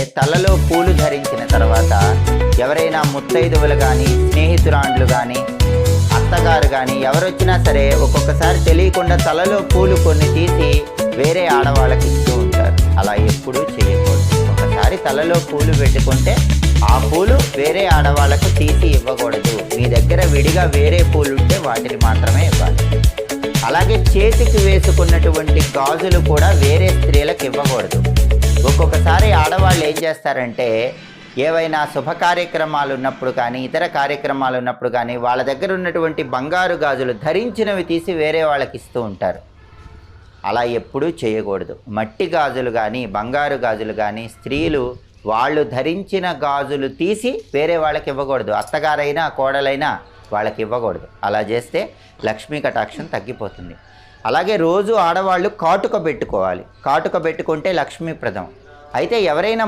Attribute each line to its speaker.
Speaker 1: తలలో పూలు ధరించిన తర్వాత ఎవరైనా ముత్తైదువులు కానీ, స్నేహితురాండ్లు కానీ, అత్తగారు కానీ ఎవరొచ్చినా సరే ఒక్కొక్కసారి తెలియకుండా తలలో పూలు కొన్ని తీసి వేరే ఆడవాళ్ళకి ఇస్తూ ఉంటారు. అలా ఎప్పుడూ చేయకూడదు. ఒకసారి తలలో పూలు పెట్టుకుంటే ఆ పూలు వేరే ఆడవాళ్ళకు తీసి ఇవ్వకూడదు. మీ దగ్గర విడిగా వేరే పూలు ఉంటే వాటిని మాత్రమే ఇవ్వాలి. అలాగే చేతికి వేసుకున్నటువంటి గాజులు కూడా వేరే స్త్రీలకు ఇవ్వకూడదు. ఒక్కొక్కసారి ఆడవాళ్ళు ఏం చేస్తారంటే ఏవైనా శుభ కార్యక్రమాలు ఉన్నప్పుడు కానీ, ఇతర కార్యక్రమాలు ఉన్నప్పుడు కానీ వాళ్ళ దగ్గర ఉన్నటువంటి బంగారు గాజులు ధరించినవి తీసి వేరే వాళ్ళకి ఇస్తూ ఉంటారు. అలా ఎప్పుడూ చేయకూడదు. మట్టి గాజులు కానీ, బంగారు గాజులు కానీ స్త్రీలు వాళ్ళు ధరించిన గాజులు తీసి వేరే వాళ్ళకి ఇవ్వకూడదు. అత్తగారైనా కోడలైనా వాళ్ళకి ఇవ్వకూడదు. అలా చేస్తే లక్ష్మీ కటాక్షం తగ్గిపోతుంది. అలాగే రోజు ఆడవాళ్ళు కాటుక పెట్టుకోవాలి. కాటుక పెట్టుకుంటే లక్ష్మీప్రదం. అయితే ఎవరైనా